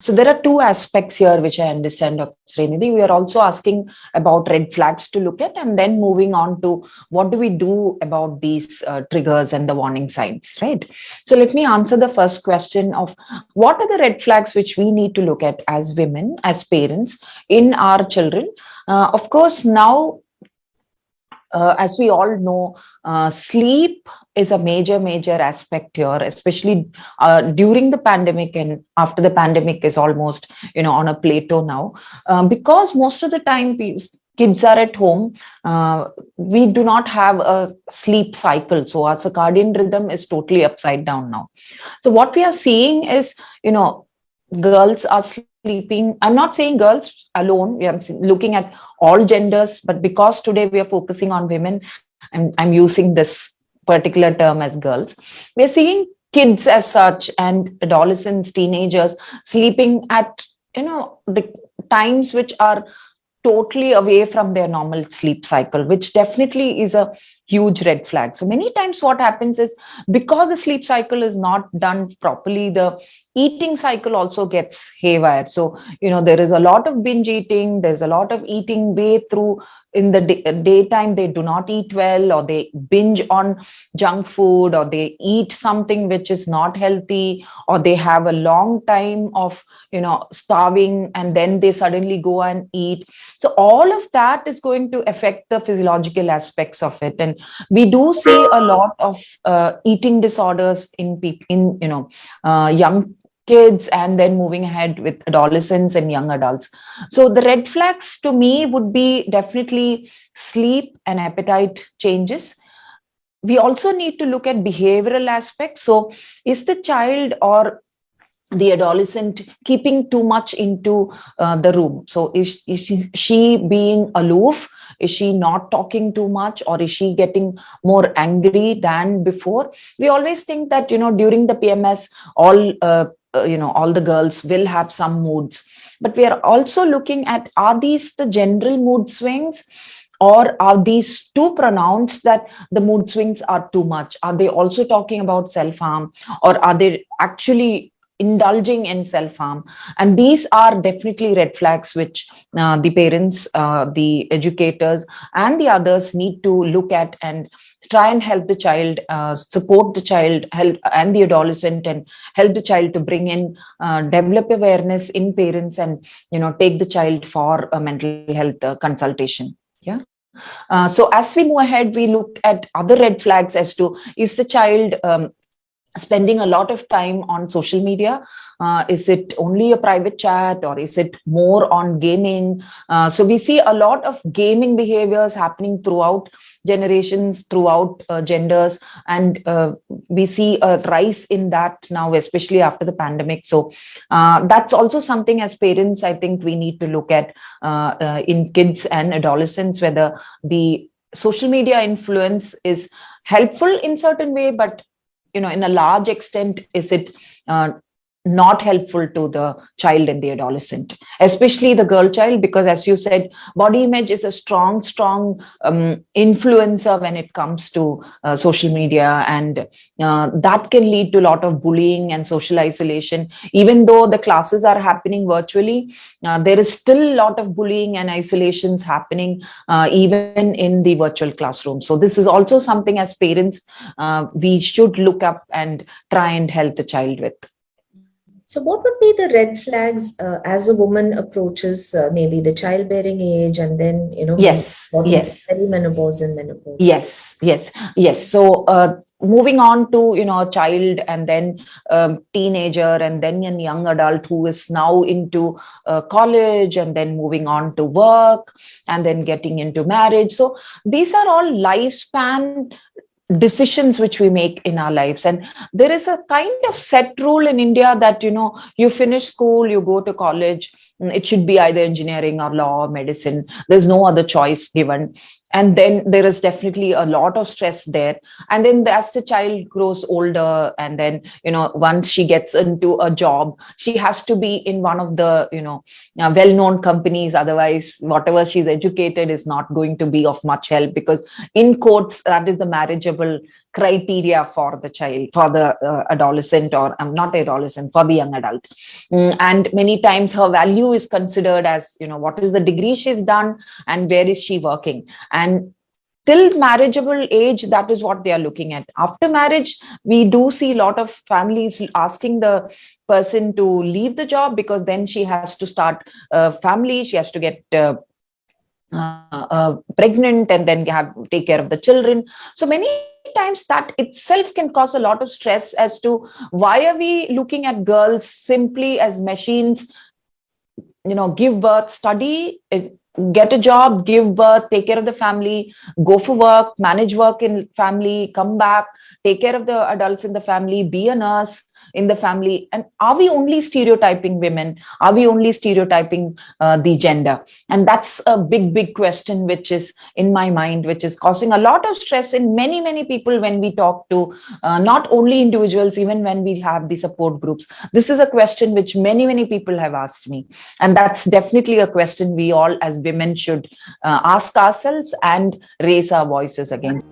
So there are two aspects here which I understand, Dr. Srinidhi. We are also asking about red flags to look at, and then moving on to what do we do about these triggers and the warning signs, right? So let me answer the first question of what are the red flags which we need to look at as women, as parents in our children. Of course, now as we all know, sleep is a major aspect here, especially during the pandemic and after the pandemic is almost, on a plateau now, because most of the time kids are at home. We do not have a sleep cycle, so our circadian rhythm is totally upside down now. So what we are seeing is, girls are sleeping. I'm not saying girls alone. We are looking at all genders, but because today we are focusing on women, I'm using this particular term as girls. We're seeing kids as such and adolescents, teenagers sleeping at, the times which are totally away from their normal sleep cycle, which definitely is a huge red flag. So many times what happens is, because the sleep cycle is not done properly, the eating cycle also gets haywire. So, there is a lot of binge eating, there's a lot of eating way through. In the daytime, they do not eat well, or they binge on junk food, or they eat something which is not healthy, or they have a long time of, starving, and then they suddenly go and eat. So all of that is going to affect the physiological aspects of it. And we do see a lot of eating disorders in people, young kids, and then moving ahead with adolescents and young adults. So the red flags to me would be definitely sleep and appetite changes. We also need to look at behavioral aspects. So is the child or the adolescent keeping too much into the room? So is she being aloof? Is she not talking too much, or is she getting more angry than before? We always think that, during the PMS, all the girls will have some moods, but we are also looking at, are these the general mood swings, or are these too pronounced that the mood swings are too much? Are they also talking about self-harm, or are they actually indulging in self-harm? And these are definitely red flags which the parents, the educators, and the others need to look at and try and help the child, support the child, help and the adolescent, and help the child to bring in, develop awareness in parents, and take the child for a mental health consultation. Yeah. So as we move ahead, we look at other red flags as to, is the child spending a lot of time on social media? Is it only a private chat, or is it more on gaming? So we see a lot of gaming behaviors happening throughout generations, throughout genders, and we see a rise in that now, especially after the pandemic. So that's also something as parents, I think we need to look at in kids and adolescents, whether the social media influence is helpful in certain way, but in a large extent, is it not helpful to the child and the adolescent, especially the girl child? Because as you said, body image is a strong influencer when it comes to social media, and that can lead to a lot of bullying and social isolation. Even though the classes are happening virtually, there is still a lot of bullying and isolations happening even in the virtual classroom. So this is also something as parents we should look up and try and help the child with. So what would be the red flags as a woman approaches maybe the childbearing age, and then, Yes. perimenopause and menopause? Yes. So moving on to, a child, and then teenager, and then a young adult who is now into college, and then moving on to work, and then getting into marriage. So these are all lifespan decisions which we make in our lives. And there is a kind of set rule in India that, you finish school, you go to college, it should be either engineering or law or medicine. There's no other choice given. and then there is definitely a lot of stress there. And then as the child grows older, and then once she gets into a job, she has to be in one of the well-known companies, otherwise whatever she's educated is not going to be of much help, because in quotes that is the marriageable criteria for the child, for the adolescent, or not adolescent, for the young adult. And many times her value is considered as what is the degree she's done and where is she working. And till marriageable age, that is what they are looking at. After marriage, we do see a lot of families asking the person to leave the job, because then she has to start a family, she has to get pregnant, and then take care of the children. So many times that itself can cause a lot of stress as to why are we looking at girls simply as machines. Give birth, study, get a job, give birth, take care of the family, go for work, manage work in family, come back, take care of the adults in the family, be a nurse in the family. And are we only stereotyping women? Are we only stereotyping the gender? And that's a big question which is in my mind, which is causing a lot of stress in many people when we talk to not only individuals, even when we have the support groups. This is a question which many people have asked me, and that's definitely a question we all as women should ask ourselves and raise our voices against.